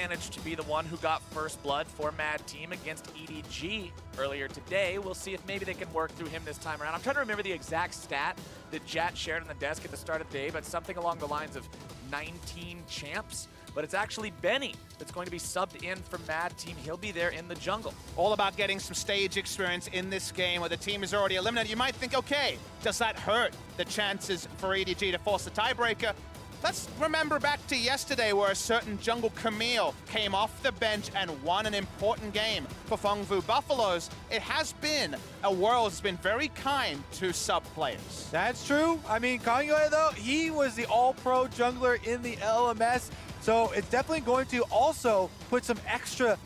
managed to be the one who got first blood for Mad Team against EDG earlier today. We'll see if maybe they can work through him this time around. I'm trying to remember the exact stat that Jat shared on the desk at the start of the day, but something along the lines of 19 champs. But it's actually Benny that's going to be subbed in for Mad Team. He'll be there in the jungle. All about getting some stage experience in this game where the team is already eliminated. You might think, okay, does that hurt the chances for EDG to force the tiebreaker? Let's remember back to yesterday where a certain Jungle Camille came off the bench and won an important game for Fengvu Buffaloes. It has been a world that's been very kind to sub players. That's true. I mean, Kanye, though, he was the all-pro jungler in the LMS, so it's definitely going to also put some extra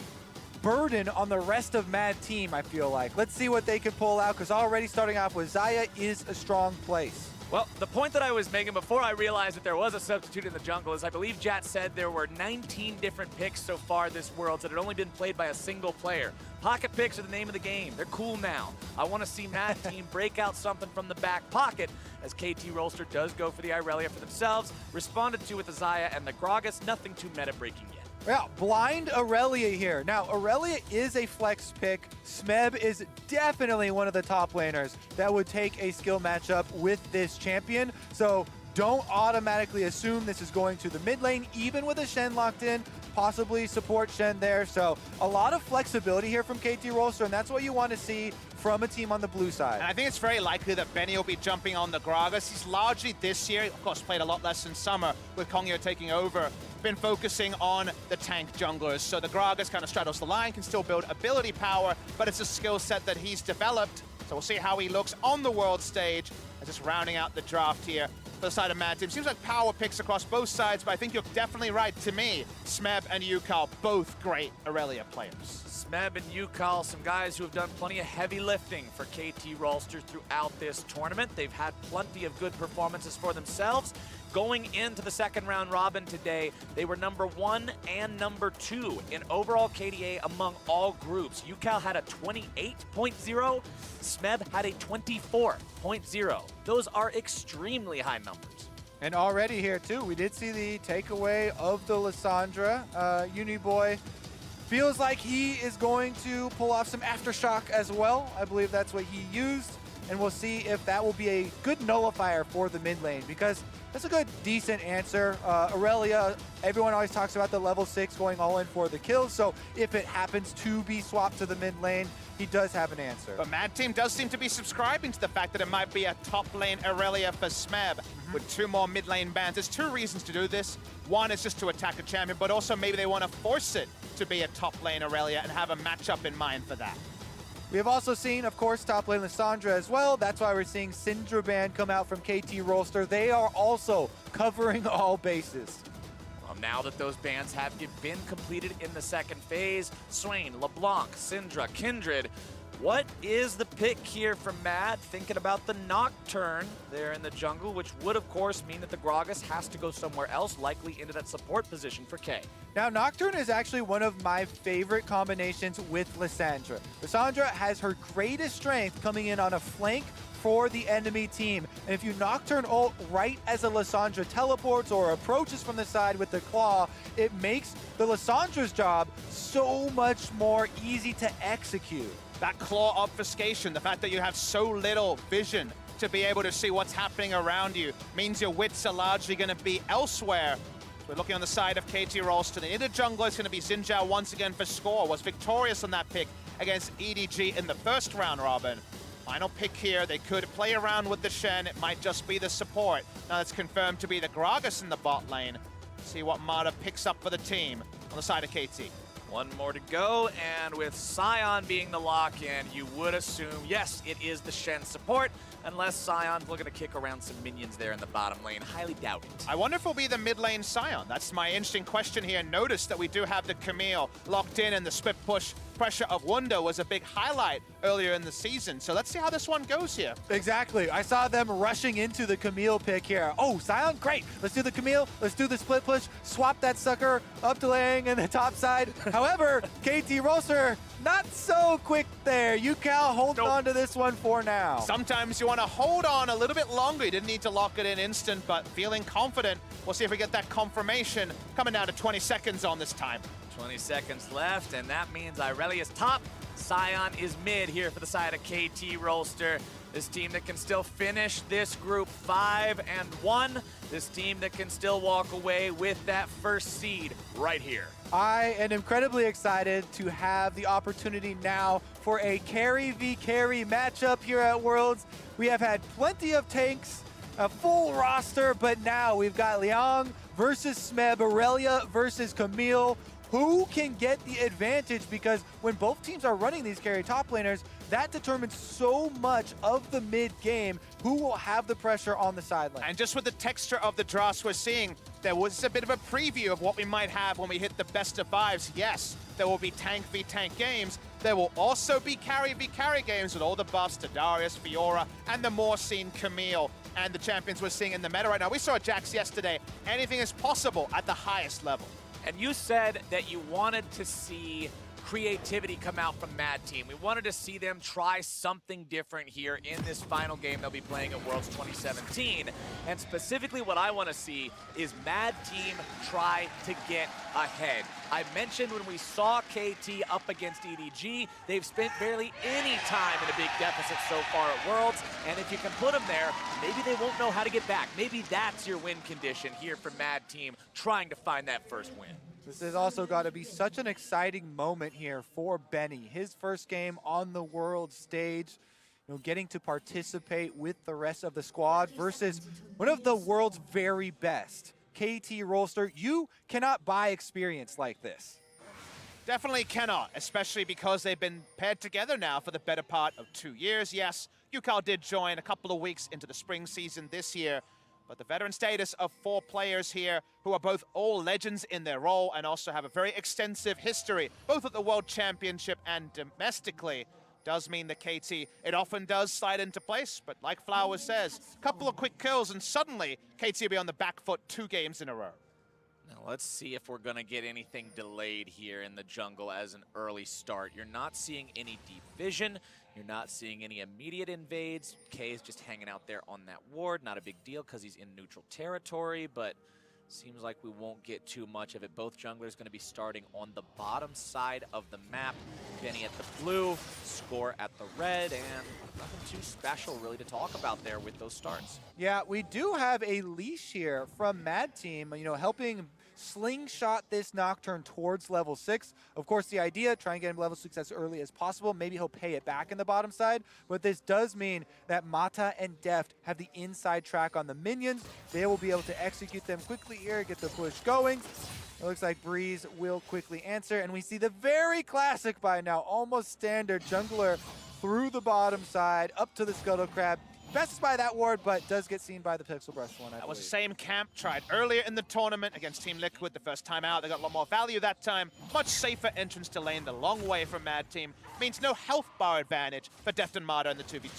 burden on the rest of Mad Team, I feel like. Let's see what they can pull out, because already starting off with Xayah is a strong place. Well, the point that I was making before I realized that there was a substitute in the jungle is I believe Jat said there were 19 different picks so far this Worlds that had only been played by a single player. Pocket picks are the name of the game. They're cool now. I want to see Mad Team break out something from the back pocket as KT Rolster does go for the Irelia for themselves, responded to with the Xayah and the Gragas. Nothing too meta-breaking yet. Yeah, blind Irelia here. Now, Irelia is a flex pick. Smeb is definitely one of the top laners that would take a skill matchup with this champion. So don't automatically assume this is going to the mid lane, even with a Shen locked in, possibly support Shen there. So a lot of flexibility here from KT Rolster, and that's what you want to see from a team on the blue side. And I think it's very likely that Benny will be jumping on the Gragas. He's largely this year, of course, played a lot less in summer with Kongyo taking over, been focusing on the tank junglers. So the Gragas kind of straddles the line, can still build ability power, but it's a skill set that he's developed. So we'll see how he looks on the world stage. And just rounding out the draft here for the side of Mad Team. Seems like power picks across both sides, but I think you're definitely right. To me, Smeb and Ucal, both great Irelia players. Smeb and Ucal, some guys who have done plenty of heavy lifting for KT Rolster throughout this tournament. They've had plenty of good performances for themselves. Going into the second round robin today, they were number 1 and number 2 in overall KDA among all groups. Ucal had a 28.0, Smeb had a 24.0. Those are extremely high numbers. And already here too, we did see the takeaway of the Lissandra. Uniboy feels like he is going to pull off some Aftershock as well. I believe that's what he used. And we'll see if that will be a good nullifier for the mid lane, because that's a good, decent answer. Irelia, everyone always talks about the level 6 going all in for the kills, so if it happens to be swapped to the mid lane, he does have an answer. But Mad Team does seem to be subscribing to the fact that it might be a top lane Irelia for Smeb with 2 more mid lane bans. There's 2 reasons to do this. One is just to attack a champion, but also maybe they want to force it to be a top lane Irelia and have a matchup in mind for that. We have also seen, of course, top lane Lissandra as well. That's why we're seeing Syndra ban come out from KT Rolster. They are also covering all bases. Well, now that those bans have been completed in the second phase, Swain, LeBlanc, Syndra, Kindred, what is the pick here from Mad? Thinking about the Nocturne there in the jungle, which would, of course, mean that the Gragas has to go somewhere else, likely into that support position for K. Now, Nocturne is actually one of my favorite combinations with Lissandra. Lissandra has her greatest strength coming in on a flank for the enemy team. And if you Nocturne ult right as a Lissandra teleports or approaches from the side with the claw, it makes the Lissandra's job so much more easy to execute. That claw obfuscation, the fact that you have so little vision to be able to see what's happening around you, means your wits are largely going to be elsewhere. We're looking on the side of KT Rolster. The inner jungler is going to be Zhao once again for score. Was victorious on that pick against EDG in the first round robin. Final pick here. They could play around with the Shen. It might just be the support. Now it's confirmed to be the Gragas in the bot lane. See what Mata picks up for the team on the side of KT. One more to go, and with Sion being the lock-in, you would assume, yes, it is the Shen support, unless Sion's looking to kick around some minions there in the bottom lane. Highly doubt it. I wonder if it'll be the mid lane Sion. That's my interesting question here. Notice that we do have the Camille locked in, and the split push pressure of Wunder was a big highlight earlier in the season. So let's see how this one goes here. Exactly. I saw them rushing into the Camille pick here. Oh, Sion, great. Let's do the Camille. Let's do the split push. Swap that sucker up to Liang in the top side. However, KT Rolster Not so quick there. Ucal holds on to this one for now. Sometimes you want to hold on a little bit longer. You didn't need to lock it in instant, but feeling confident. We'll see if we get that confirmation. Coming down to 20 seconds on this time. 20 seconds left, and that means Irelia's top. Sion is mid here for the side of KT Rolster. This team that can still finish this group 5-1. This team that can still walk away with that first seed right here. I am incredibly excited to have the opportunity now for a carry v carry matchup here at Worlds. We have had plenty of tanks, a full roster, but now we've got Liang versus Smeb, Irelia versus Camille. Who can get the advantage? Because when both teams are running these carry top laners, that determines so much of the mid game, who will have the pressure on the sideline. And just with the texture of the draft we're seeing, there was a bit of a preview of what we might have when we hit the best of fives. Yes, there will be tank v tank games. There will also be carry v carry games with all the buffs to Darius, Fiora, and the more seen Camille and the champions we're seeing in the meta right now. We saw Jax yesterday. Anything is possible at the highest level. And you said that you wanted to see creativity come out from Mad Team. We wanted to see them try something different here in this final game they'll be playing at Worlds 2017. And specifically what I want to see is Mad Team try to get ahead. I mentioned when we saw KT up against EDG, they've spent barely any time in a big deficit so far at Worlds. And if you can put them there, maybe they won't know how to get back. Maybe that's your win condition here for Mad Team, trying to find that first win. This has also got to be such an exciting moment here for Benny. His first game on the world stage, getting to participate with the rest of the squad versus one of the world's very best. KT Rolster, you cannot buy experience like this. Definitely cannot, especially because they've been paired together now for the better part of 2 years. Yes, Ucal did join a couple of weeks into the spring season this year, but the veteran status of 4 players here who are both all legends in their role and also have a very extensive history, both at the World Championship and domestically, does mean that KT, it often does slide into place, but like Flowers says, a couple of quick kills and suddenly KT will be on the back foot 2 games in a row. Now let's see if we're going to get anything delayed here in the jungle as an early start. You're not seeing any deep vision. You're not seeing any immediate invades. K is just hanging out there on that ward. Not a big deal because he's in neutral territory, but seems like we won't get too much of it. Both junglers going to be starting on the bottom side of the map. Benny at the blue, Score at the red, and nothing too special really to talk about there with those starts. Yeah, we do have a leash here from Mad Team, helping slingshot this Nocturne towards level 6. Of course, the idea, try and get him level 6 as early as possible. Maybe he'll pay it back in the bottom side, but this does mean that Mata and Deft have the inside track on the minions. They will be able to execute them quickly here, get the push going. It looks like Breeze will quickly answer, and we see the very classic by now, almost standard jungler through the bottom side, up to the Scuttle Crab. Bested by that ward, but does get seen by the Pixel Brush one, I That believe. was the same camp tried earlier in the tournament against Team Liquid the first time out. They got a lot more value that time. Much safer entrance to lane, the long way from Mad Team. Means no health bar advantage for Deft and Mata in the 2v2.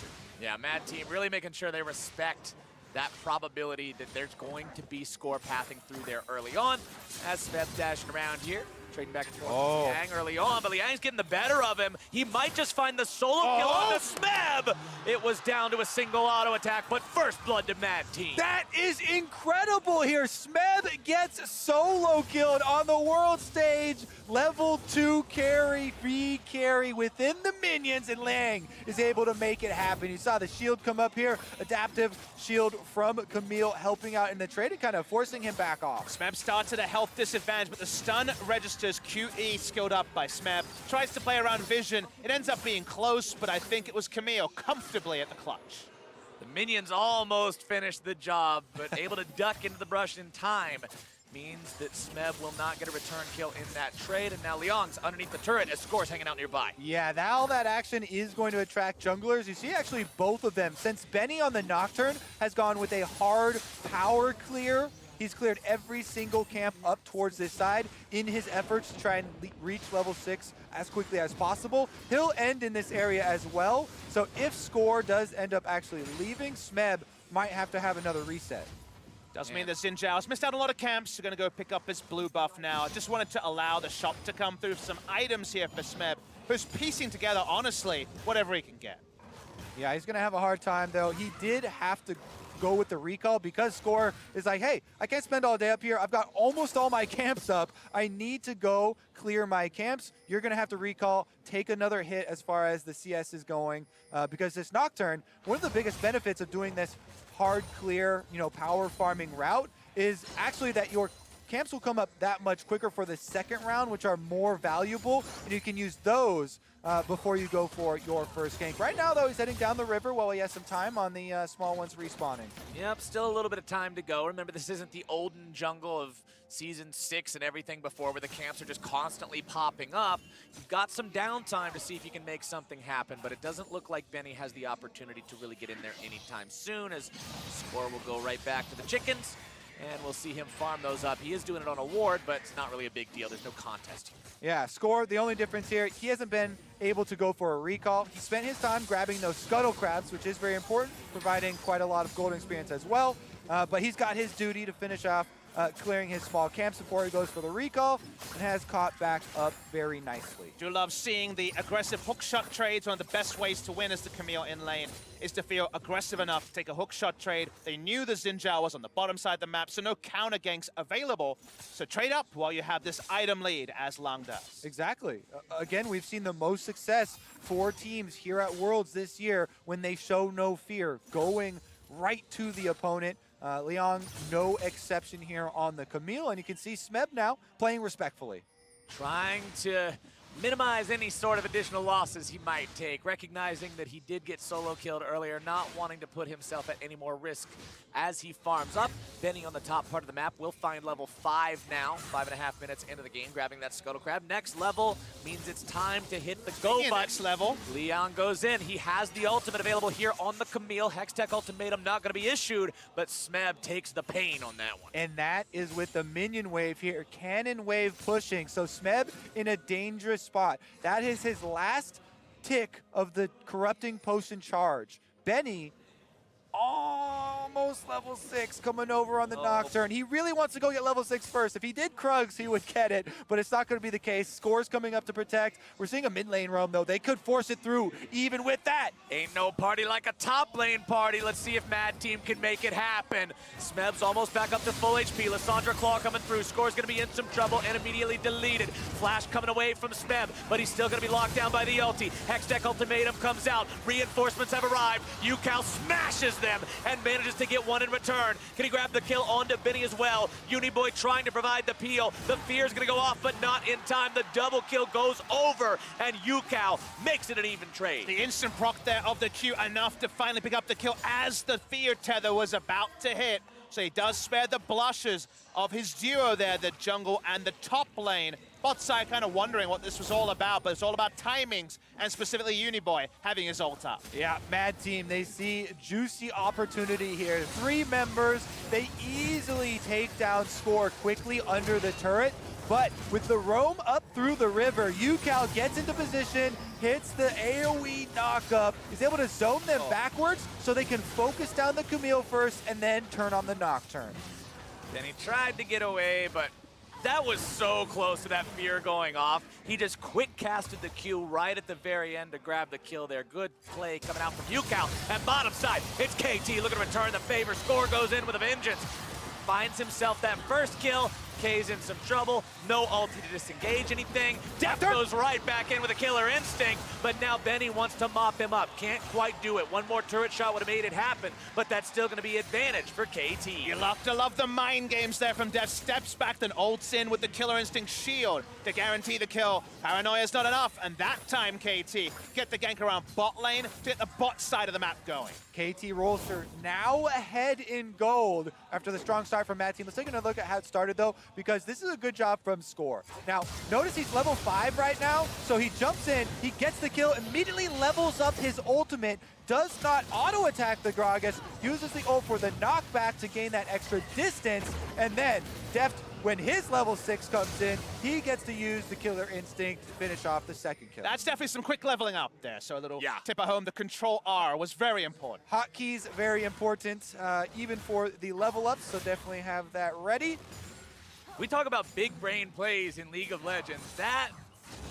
Yeah, Mad Team really making sure they respect that probability that there's going to be Score pathing through there early on. As Smeb dashing around here, trading back and forth with Liang early on, but Liang's getting the better of him. He might just find the solo kill on the Smeb. It was down to a single auto attack, but first blood to Mad Team. That is incredible here. Smeb gets solo killed on the world stage. Level 2 carry, free carry within the minions, and Liang is able to make it happen. You saw the shield come up here. Adaptive shield from Camille helping out in the trade and kind of forcing him back off. Smeb starts at a health disadvantage, but the stun registers QE skilled up by Smeb. Tries to play around vision. It ends up being close, but I think it was Camille comfortably at the clutch. The minions almost finished the job, but able to duck into the brush in time. Means that Smeb will not get a return kill in that trade, and now Liang's underneath the turret as Score's hanging out nearby. Yeah, now that action is going to attract junglers. You see actually both of them. Since Benny on the Nocturne has gone with a hard power clear, he's cleared every single camp up towards this side in his efforts to try and reach level 6 as quickly as possible. He'll end in this area as well, so if Score does end up actually leaving, Smeb might have to have another reset. Does mean that Zhao's missed out on a lot of camps. He's going to go pick up his blue buff now. Just wanted to allow the shop to come through some items here for Smeb. who's piecing together, honestly, whatever he can get. Yeah, he's going to have a hard time, though. He did have to go with the recall because Score is like, hey, I can't spend all day up here. I've got almost all my camps up. I need to go clear my camps. You're going to have to recall, take another hit as far as the CS is going, because this Nocturne, one of the biggest benefits of doing this hard clear, power farming route is actually that your camps will come up that much quicker for the second round, which are more valuable, and you can use those before you go for your first gank. Right now, though, he's heading down the river while he has some time on the small ones respawning. Yep, still a little bit of time to go. Remember, this isn't the olden jungle of Season 6 and everything before where the camps are just constantly popping up. You've got some downtime to see if you can make something happen, but it doesn't look like Benny has the opportunity to really get in there anytime soon, as Score will go right back to the chickens, and we'll see him farm those up. He is doing it on a ward, but it's not really a big deal. There's no contest here. Yeah, Score, the only difference here, he hasn't been able to go for a recall. He spent his time grabbing those scuttle crabs, which is very important, providing quite a lot of golden experience as well. But he's got his duty to finish off clearing his small camps before he goes for the recall, and has caught back up very nicely. Do love seeing the aggressive hookshot trades. One of the best ways to win as the Camille in lane is to feel aggressive enough to take a hookshot trade. They knew the Zhao was on the bottom side of the map, so no counter ganks available. So trade up while you have this item lead, as Lang does. Exactly. Again, we've seen the most success for teams here at Worlds this year when they show no fear, going right to the opponent. Liang, no exception here on the Camille, and you can see Smeb now playing respectfully. Trying to minimize any sort of additional losses he might take, recognizing that he did get solo killed earlier, not wanting to put himself at any more risk as he farms up. Benny on the top part of the map will find level 5 now, 5.5 minutes into the game, grabbing that Scuttle Crab. Next level means it's time to hit the go button. Next level. Leon goes in. He has the ultimate available here on the Camille. Hextech ultimatum not going to be issued, but Smeb takes the pain on that one. And that is with the minion wave here. Cannon wave pushing. So Smeb in a dangerous spot. That is his last tick of the corrupting potion charge. Benny almost level 6 coming over on the Nocturne. He really wants to go get level 6 first. If he did Krugs, he would get it, but it's not going to be the case. Score's coming up to protect. We're seeing a mid lane roam, though. They could force it through even with that. Ain't no party like a top lane party. Let's see if Mad Team can make it happen. Smeb's almost back up to full HP. Lissandra Claw coming through. Score's going to be in some trouble and immediately deleted. Flash coming away from Smeb, but he's still going to be locked down by the ulti. Hextech ultimatum comes out. Reinforcements have arrived. Ucal smashes them and manages to get one in return. Can he grab the kill onto Benny as well? Uniboy trying to provide the peel. The fear's gonna go off, but not in time. The double kill goes over, and Ucal makes it an even trade. The instant proc there of the Q, enough to finally pick up the kill as the fear tether was about to hit. So he does spare the blushes of his duo there, the jungle and the top lane. Bot side kind of wondering what this was all about, but it's all about timings, and specifically Uniboy having his ult up. Yeah, Mad Team, they see juicy opportunity here. 3 members, they easily take down Score quickly under the turret, but with the roam up through the river, Ucal gets into position, hits the AoE knock-up, is able to zone them backwards so they can focus down the Camille first and then turn on the Nocturne. Then he tried to get away, but that was so close to that fear going off. He just quick casted the Q right at the very end to grab the kill there. Good play coming out from Ucal. And bottom side, it's KT looking to return the favor. Score goes in with a vengeance. Finds himself that first kill. K's in some trouble. No ulti to disengage anything. Deft goes right back in with a killer instinct, but now Benny wants to mop him up. Can't quite do it. One more turret shot would have made it happen, but that's still going to be advantage for KT. You love to love the mind games there from Deft. Steps back, then ults in with the killer instinct shield to guarantee the kill. Paranoia's not enough, and that time KT get the gank around bot lane to get the bot side of the map going. KT Rolster now ahead in gold after the strong start from Mad Team. Let's take another look at how it started, though, because this is a good job from Score. Now, notice he's level 5 right now, so he jumps in, he gets the kill, immediately levels up his ultimate, does not auto-attack the Gragas, uses the ult for the knockback to gain that extra distance, and then Deft, when his level 6 comes in, he gets to use the killer instinct to finish off the second kill. That's definitely some quick leveling up there, so a little tip at home. The control R was very important. Hotkeys, very important, even for the level up, so definitely have that ready. We talk about big brain plays in League of Legends. That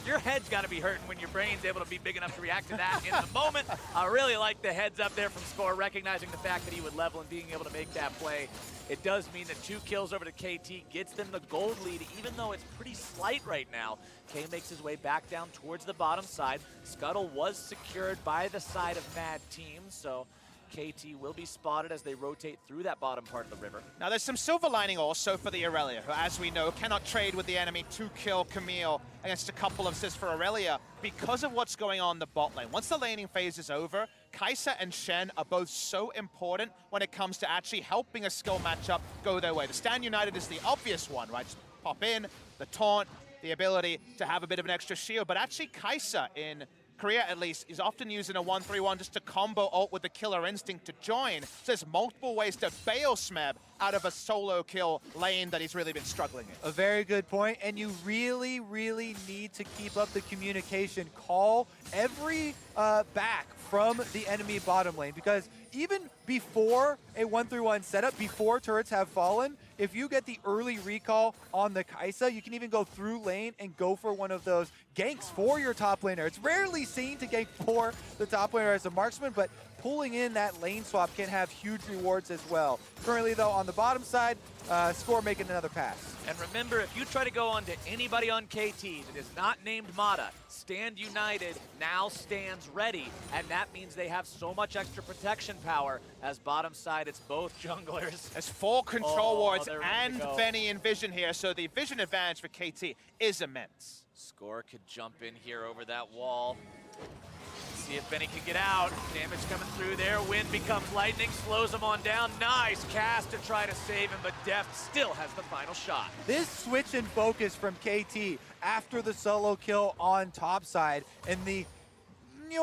your head's got to be hurting when your brain's able to be big enough to react to that in the moment. I really like the heads up there from Score, recognizing the fact that he would level and being able to make that play. It does mean that 2 kills over to KT gets them the gold lead, even though it's pretty slight right now. K makes his way back down towards the bottom side. Scuttle was secured by the side of Mad Team, so KT will be spotted as they rotate through that bottom part of the river. Now there's some silver lining also for the Irelia, who as we know cannot trade with the enemy to kill Camille against a couple of assists for Irelia because of what's going on in the bot lane. Once the laning phase is over, Kaisa and Shen are both so important when it comes to actually helping a skill matchup go their way. The Stand United is the obvious one, right? Just pop in, the taunt, the ability to have a bit of an extra shield, but actually Kaisa in Korea at least is often using a 1-3-1 just to combo ult with the killer instinct to join. So there's multiple ways to bail Smeb out of a solo kill lane that he's really been struggling in. A very good point, and you really, really need to keep up the communication. Call every back from the enemy bottom lane, because even before a 1-3-1 setup, before turrets have fallen, if you get the early recall on the Kaisa, you can even go through lane and go for one of those ganks for your top laner. It's rarely seen to gank for the top laner as a marksman, but pulling in that lane swap can have huge rewards as well. Currently, though, on the bottom side, Score making another pass. And remember, if you try to go on to anybody on KT that is not named Mata, Stand United now stands ready, and that means they have so much extra protection power. As bottom side, it's both junglers. There's 4 control wards they're ready and to go. Benny in vision here, so the vision advantage for KT is immense. Score could jump in here over that wall. See if Benny can get out. Damage coming through there. Wind becomes lightning, slows him on down. Nice cast to try to save him, but Deft still has the final shot. This switch in focus from KT after the solo kill on top side and the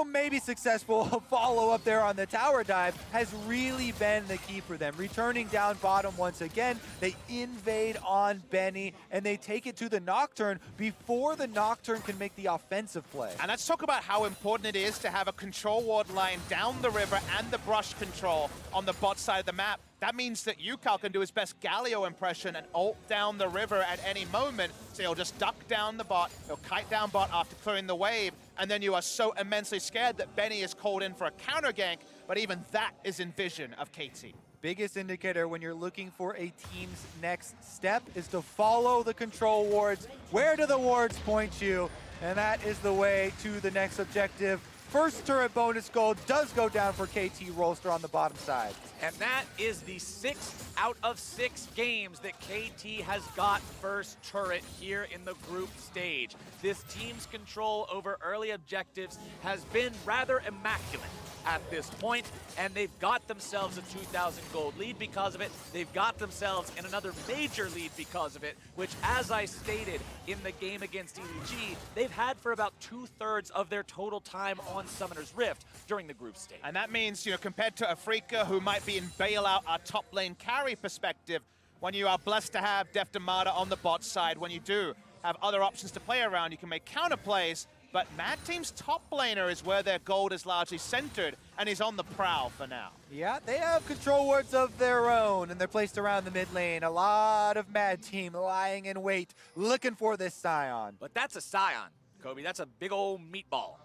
maybe successful follow-up there on the tower dive has really been the key for them. Returning down bottom once again, they invade on Benny, and they take it to the Nocturne before the Nocturne can make the offensive play. And let's talk about how important it is to have a control ward line down the river and the brush control on the bot side of the map. That means that Ucal can do his best Galio impression and ult down the river at any moment. So he'll just duck down the bot, he'll kite down bot after clearing the wave, and then you are so immensely scared that Benny is called in for a counter gank, but even that is in vision of KT. Biggest indicator when you're looking for a team's next step is to follow the control wards. Where do the wards point you? And that is the way to the next objective. First turret bonus gold does go down for KT Rolster on the bottom side. And that is the 6th out of 6 games that KT has got first turret here in the group stage. This team's control over early objectives has been rather immaculate at this point, and they've got themselves a 2,000 gold lead because of it. They've got themselves in another major lead because of it, which, as I stated in the game against EDG, they've had for about 2/3 of their total time on Summoner's Rift during the group stage. And that means, compared to Afrika, who might be in bailout, our top lane carry perspective, when you are blessed to have Deft Mata on the bot side, when you do have other options to play around, you can make counter plays. But Mad Team's top laner is where their gold is largely centered, and he's on the prowl for now. Yeah, they have control wards of their own, and they're placed around the mid lane. A lot of Mad Team lying in wait, looking for this Sion. But that's a Sion, Kobe. That's a big old meatball.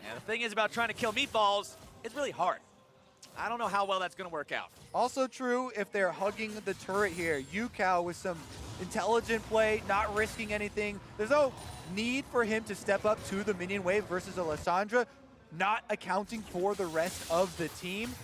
And the thing is about trying to kill meatballs, it's really hard. I don't know how well that's going to work out. Also true if they're hugging the turret here. Ucal with some intelligent play, not risking anything. There's no need for him to step up to the minion wave versus a Lissandra, not accounting for the rest of the team.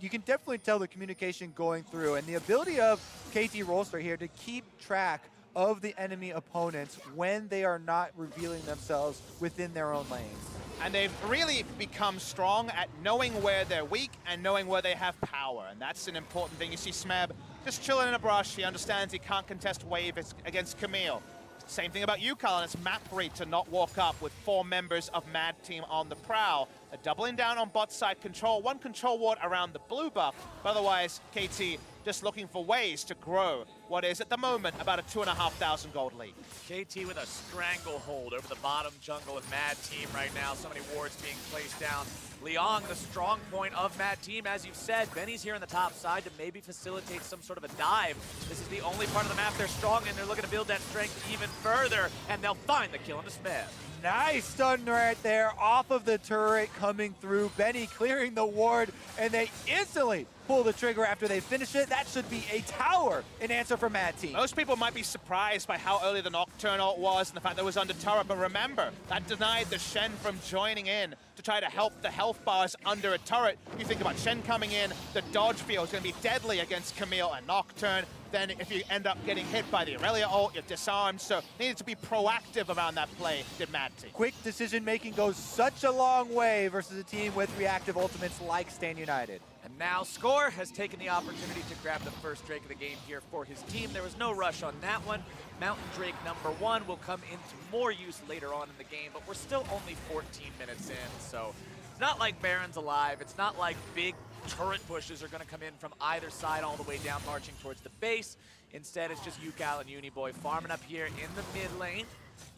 You can definitely tell the communication going through, and the ability of KT Rolster here to keep track of the enemy opponents when they are not revealing themselves within their own lanes. And they've really become strong at knowing where they're weak and knowing where they have power. And that's an important thing. You see Smeb just chilling in a brush. He understands he can't contest wave against Camille. Same thing about Ucal and its map read to not walk up with 4 members of Mad Team on the prowl. They're doubling down on bot side control. 1 control ward around the blue buff. But otherwise, KT just looking for ways to grow what is, at the moment, about a 2,500 gold lead. KT with a stranglehold over the bottom jungle of Mad Team right now. So many wards being placed down. Liang, the strong point of Mad Team, as you've said. Benny's here on the top side to maybe facilitate some sort of a dive. This is the only part of the map they're strong in. They're looking to build that strength even further, and they'll find the kill into Smeb. Nice stun right there off of the turret coming through. Benny clearing the ward, and they instantly pull the trigger after they finish it. That should be a tower in answer for Mad Team. Most people might be surprised by how early the Nocturne ult was and the fact that it was under turret, but remember, that denied the Shen from joining in to try to help the health bars under a turret. You think about Shen coming in, the dodge field is going to be deadly against Camille and Nocturne. Then if you end up getting hit by the Irelia ult, you're disarmed. So needed to be proactive around that play, did Mad Team. Quick decision-making goes such a long way versus a team with reactive ultimates like Stan United. And now Score has taken the opportunity to grab the first Drake of the game here for his team. There was no rush on that one. Mountain Drake #1 will come into more use later on in the game, but we're still only 14 minutes in, so it's not like Baron's alive. It's not like big turret pushes are going to come in from either side all the way down, marching towards the base. Instead, it's just Ucal and Uniboy farming up here in the mid lane.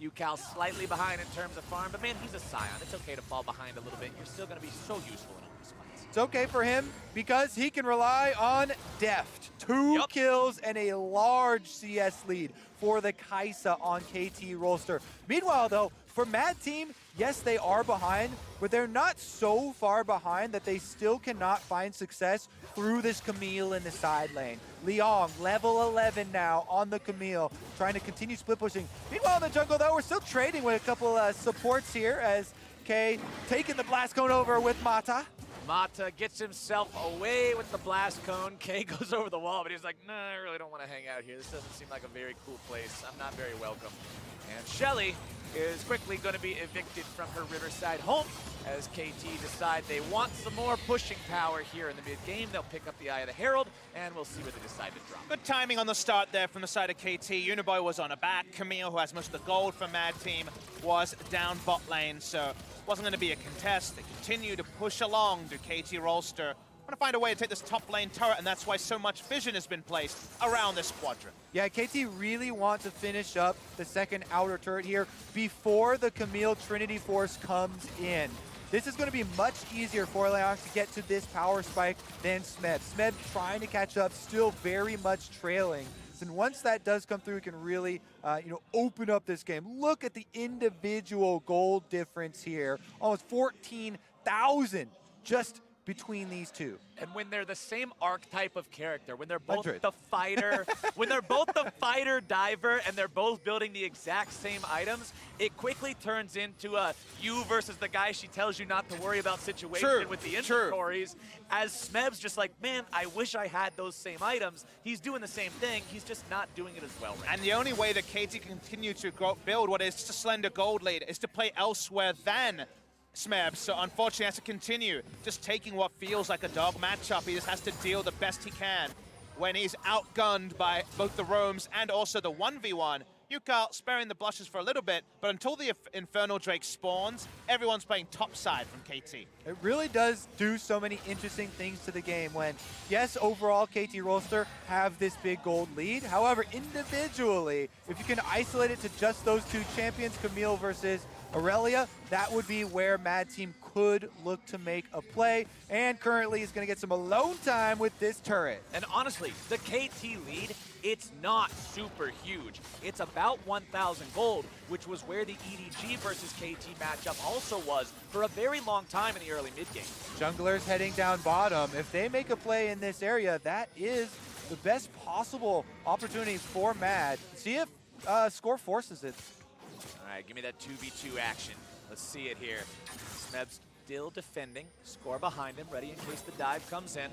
Ucal slightly behind in terms of farm, but man, he's a Sion. It's okay to fall behind a little bit. You're still going to be so useful in all these fights. It's okay for him because he can rely on Deft. Two kills and a large CS lead for the Kaisa on KT Rolster. Meanwhile, though, for Mad Team, yes, they are behind, but they're not so far behind that they still cannot find success through this Camille in the side lane. Liang, level 11 now on the Camille, trying to continue split pushing. Meanwhile, in the jungle, though, we're still trading with a couple supports here as K taking the blast cone over with Mata. Mata gets himself away with the blast cone. K goes over the wall, but he's like, nah, I really don't want to hang out here. This doesn't seem like a very cool place. I'm not very welcome. And Shelly is quickly going to be evicted from her Riverside home as KT decide they want some more pushing power here in the mid-game. They'll pick up the Eye of the Herald, and we'll see where they decide to drop. Good timing on the start there from the side of KT. Uniboy was on a back. Camille, who has most of the gold for Mad Team, was down bot lane, so wasn't going to be a contest. They continue to push along to KT Rolster. Want to find a way to take this top lane turret, and that's why so much vision has been placed around this quadrant. Yeah, KT really want to finish up the second outer turret here before the Camille Trinity Force comes in. This is going to be much easier for Liang to get to this power spike than Smeb. Smeb trying to catch up, still very much trailing. And once that does come through, it can really, open up this game. Look at the individual gold difference here. Almost 14,000 just between these two. And when they're the same archetype of character, when they're both 100. the fighter, when they're both the fighter diver and they're both building the exact same items, it quickly turns into a you versus the guy she tells you not to worry about situation with the inventories. As Smeb's just like, man, I wish I had those same items. He's doing the same thing, he's just not doing it as well right And the only way that KT can continue to build what is a slender gold lead is to play elsewhere than Smeb, so unfortunately has to continue just taking what feels like a dog matchup. He just has to deal the best he can when he's outgunned by both the roams and also the 1v1. Ucal sparing the blushes for a little bit, but until the Infernal Drake spawns, everyone's playing topside from KT. It really does do so many interesting things to the game when, yes, overall KT Rolster have this big gold lead. However, individually, if you can isolate it to just those two champions, Camille versus Irelia, that would be where Mad Team could look to make a play, and currently is going to get some alone time with this turret. And honestly, the KT lead, it's not super huge. It's about 1,000 gold, which was where the EDG versus KT matchup also was for a very long time in the early mid-game. Junglers heading down bottom. If they make a play in this area, that is the best possible opportunity for Mad. See if Score forces it. All right, give me that 2v2 action. Let's see it here. Smeb's still defending. Score behind him, ready in case the dive comes in.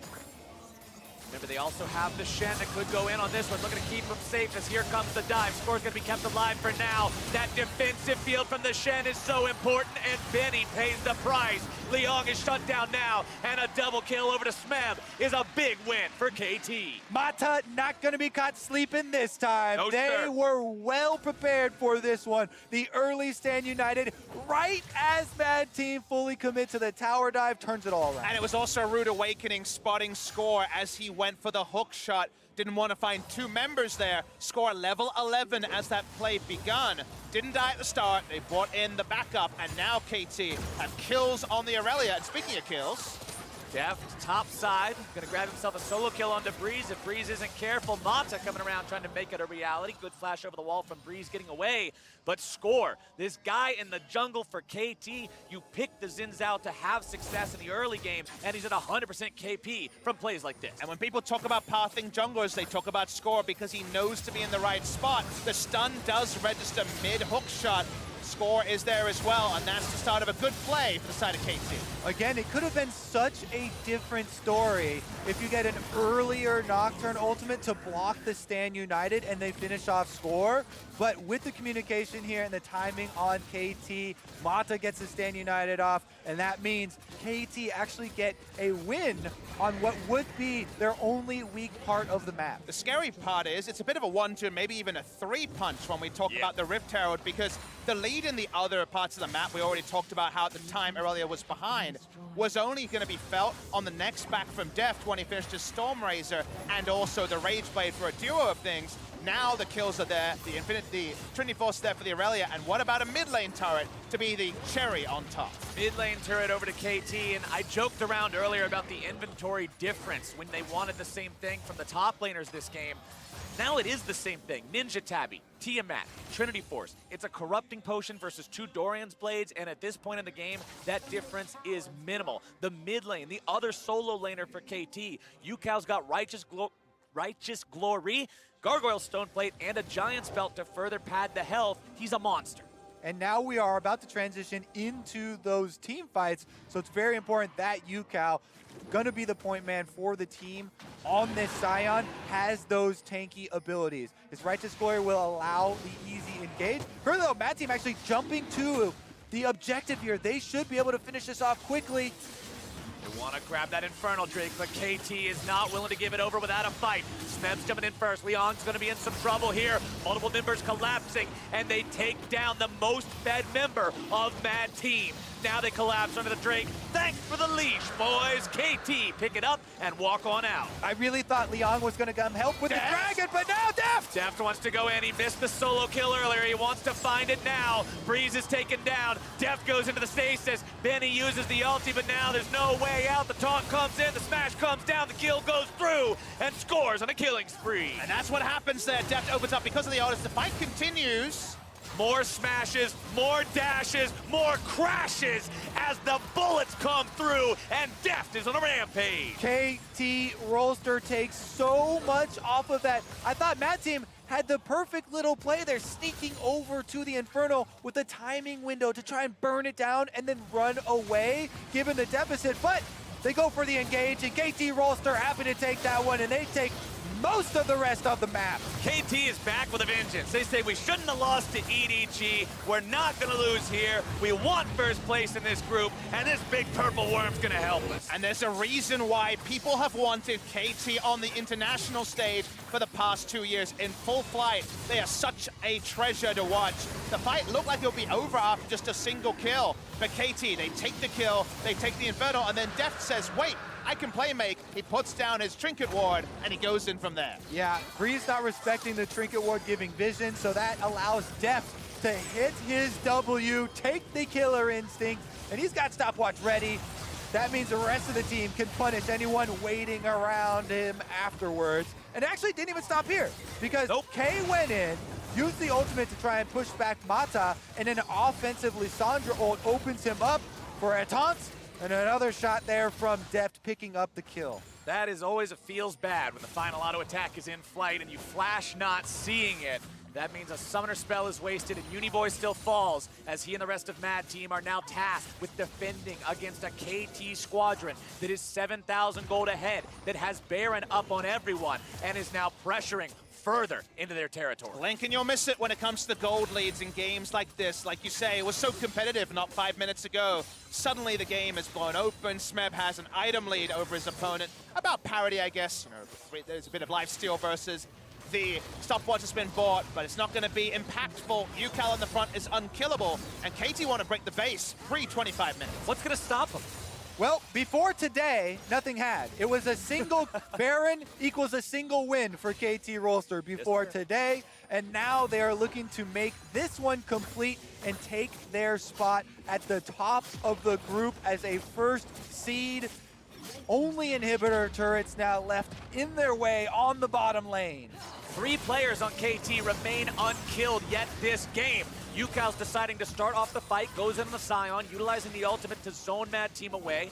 Remember, they also have the Shen that could go in on this one. Looking to keep him safe as here comes the dive. Score's going to be kept alive for now. That defensive field from the Shen is so important, and Benny pays the price. Liang is shut down now, and a double kill over to Smeb is a big win for KT. Mata not going to be caught sleeping this time. No, they were well prepared for this one. The early stand United, right as Mad Team fully commit to the tower dive, turns it all around. And it was also a rude awakening spotting Score as he KT went for the hook shot. Didn't want to find two members there. Score level 11 as that play begun. Didn't die at the start. They brought in the backup, and now KT have kills on the Irelia. And speaking of kills, Deft, top side, gonna grab himself a solo kill onto Breeze. If Breeze isn't careful, Mata coming around trying to make it a reality. Good flash over the wall from Breeze getting away, but Score, this guy in the jungle for KT, you pick the Xin Zhao to have success in the early game, and he's at 100% KP from plays like this. and when people talk about pathing junglers, they talk about Score because he knows to be in the right spot. The stun does register mid-hook shot. Score is there as well, and that's the start of a good play for the side of KT. Again, it could have been such a different story if you get an earlier Nocturne ultimate to block the Stand United and they finish off Score. But with the communication here and the timing on KT, Mata gets the Stand United off, and that means KT actually get a win on what would be their only weak part of the map. The scary part is it's a bit of a 1-2, maybe even a 3-punch when we talk about the Rift Herald, because the lead in the other parts of the map, we already talked about how at the time Irelia was behind, was only going to be felt on the next back from Deft when he finished his Stormrazor and also the Rage Blade for a duo of things. Now the kills are there, the Trinity Force there for the Irelia, and what about a mid lane turret to be the cherry on top? Mid lane turret over to KT, and I joked around earlier about the inventory difference when they wanted the same thing from the top laners this game. Now it is the same thing. Ninja Tabby, Tiamat, Trinity Force. It's a corrupting potion versus two Dorian's Blades, and at this point in the game, that difference is minimal. The mid lane, the other solo laner for KT, Ucal's got Righteous Glory, Gargoyle Stoneplate, and a Giant's Belt to further pad the health. He's a monster. And now we are about to transition into those team fights, so it's very important that Ucal, gonna be the point man for the team on this Sion, has those tanky abilities. His Righteous Glory will allow the easy engage. Further though, Mad Team actually jumping to the objective here. They should be able to finish this off quickly. They want to grab that Infernal Drake, but KT is not willing to give it over without a fight. Smeb's coming in first. Liang's going to be in some trouble here. Multiple members collapsing, and they take down the most fed member of Mad Team. Now they collapse under the Drake. Thanks for the leash, boys. KT pick it up and walk on out. I really thought Liang was going to come help with the dragon, but now Deft! Deft wants to go in. He missed the solo kill earlier. He wants to find it now. Breeze is taken down. Deft goes into the stasis. Then he uses the ulti, but now there's no way out. The taunt comes in. The smash comes down. The kill goes through and scores on a killing spree. And that's what happens there. Deft opens up because of the artist. The fight continues. More smashes, more dashes, more crashes as the bullets come through, and Deft is on a rampage. KT Rolster takes so much off of that. I thought Mad Team had the perfect little play there, sneaking over to the Inferno with a timing window to try and burn it down and then run away, given the deficit, but they go for the engage, and KT Rolster happy to take that one, and they take most of the rest of the map. KT is back with a vengeance. They say we shouldn't have lost to EDG. We're not going to lose here. We want first place in this group, and this big purple worm's going to help us. And there's a reason why people have wanted KT on the international stage for the past 2 years in full flight. They are such a treasure to watch. The fight looked like it'll be over after just a single kill. But KT, they take the kill, they take the Inferno, and then Deft says, wait, I can play make. He puts down his Trinket Ward, and he goes in from there. Yeah, Breeze not respecting the Trinket Ward giving vision, so that allows Deft to hit his W, take the Killer Instinct, and he's got Stopwatch ready. That means the rest of the team can punish anyone waiting around him afterwards. And actually didn't even stop here, because K went in, used the ultimate to try and push back Mata, and an offensive Lissandra ult opens him up for a taunt. And another shot there from Deft picking up the kill. That is always, it feels bad when the final auto attack is in flight and you flash not seeing it. That means a summoner spell is wasted and Uniboy still falls as he and the rest of Mad Team are now tasked with defending against a KT squadron that is 7,000 gold ahead, that has Baron up on everyone and is now pressuring further into their territory. Lincoln, you'll miss it when it comes to gold leads in games like this. Like you say, it was so competitive not 5 minutes ago. Suddenly the game is blown open. Smeb has an item lead over his opponent. About parity, I guess. You know, there's a bit of lifesteal versus the stopwatch has been bought, but it's not going to be impactful. Ucal in the front is unkillable, and KT want to break the base pre-25 minutes. What's going to stop him? Well, before today, nothing had. It was a single Baron equals a single win for KT Rolster before today, and now they are looking to make this one complete and take their spot at the top of the group as a first seed. Only inhibitor turrets now left in their way on the bottom lane. 3 players on KT remain unkilled yet this game. Ucal's deciding to start off the fight, goes in on the Sion, utilizing the ultimate to zone Mad Team away.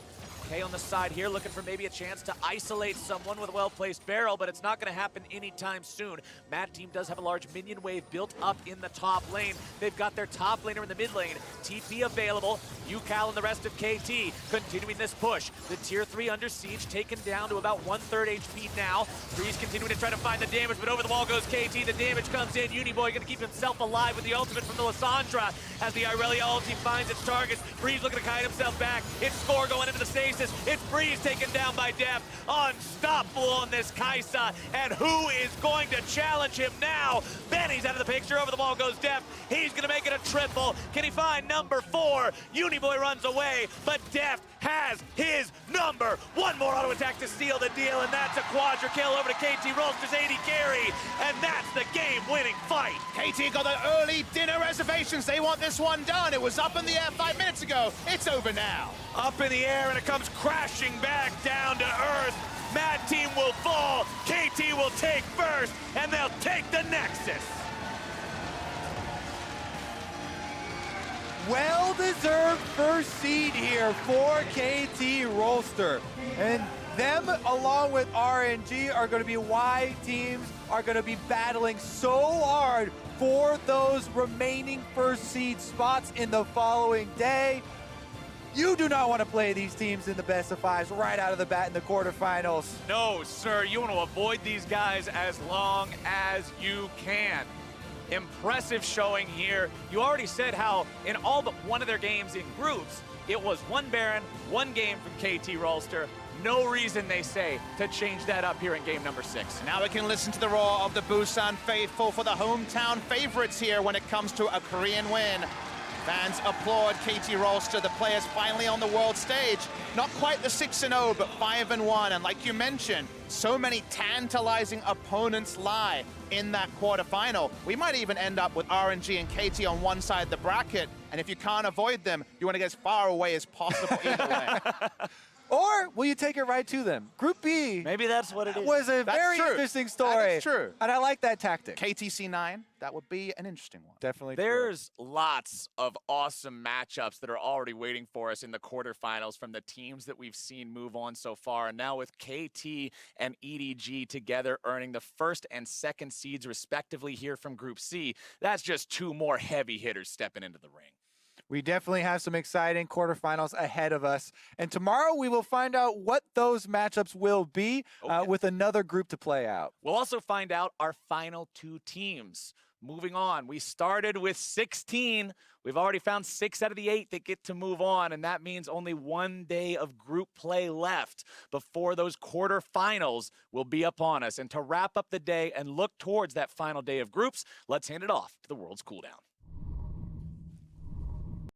K on the side here, looking for maybe a chance to isolate someone with a well-placed barrel, but it's not going to happen anytime soon. Mad Team does have a large minion wave built up in the top lane. They've got their top laner in the mid lane. TP available. Ucal and the rest of KT continuing this push. The tier 3 under siege, taken down to about 1/3 HP now. Breeze continuing to try to find the damage, but over the wall goes KT. The damage comes in. Uniboy going to keep himself alive with the ultimate from the Lissandra as the Irelia ulti finds its targets. Breeze looking to kite himself back. It's Score going into the stasis. It's Breeze taken down by Deft. Unstoppable on this Kaisa. And who is going to challenge him now? Benny's out of the picture. Over the wall goes Deft. He's going to make it a triple. Can he find number 4? Uniboy runs away, but Deft has his number. One more auto attack to seal the deal, and that's a quadra kill over to KT Rolster's 80 carry. And that's the game-winning fight. KT got the early dinner reservations. They want this one done. It was up in the air 5 minutes ago. It's over now. Up in the air, and it comes crashing back down to earth. Mad Team will fall, KT will take first, and they'll take the Nexus. Well-deserved first seed here for KT Rolster. And them, along with RNG, are going to be why teams are going to be battling so hard for those remaining first seed spots in the following day. You do not want to play these teams in the best of 5s right out of the bat in the quarterfinals. No, sir, you want to avoid these guys as long as you can. Impressive showing here. You already said how in all but one of their games in groups, it was 1 Baron, 1 game from KT Rolster. No reason, they say, to change that up here in game number 6. Now we can listen to the roar of the Busan faithful for the hometown favorites here when it comes to a Korean win. Fans applaud KT Rolster, the players finally on the world stage. Not quite the 6-0, but 5-1. And like you mentioned, so many tantalizing opponents lie in that quarterfinal. We might even end up with RNG and KT on one side of the bracket. And if you can't avoid them, you want to get as far away as possible either way. Or will you take it right to them? Group B. Maybe that's what it is. Was a very interesting story. That is true. And I like that tactic. KTC9, that would be an interesting one. Definitely. There's lots of awesome matchups that are already waiting for us in the quarterfinals from the teams that we've seen move on so far. And now with KT and EDG together earning the 1st and 2nd seeds respectively here from Group C, that's just 2 more heavy hitters stepping into the ring. We definitely have some exciting quarterfinals ahead of us. And tomorrow we will find out what those matchups will be with another group to play out. We'll also find out our final 2 teams. Moving on, we started with 16. We've already found 6 out of the 8 that get to move on, and that means only 1 day of group play left before those quarterfinals will be upon us. And to wrap up the day and look towards that final day of groups, let's hand it off to the World's Cooldown.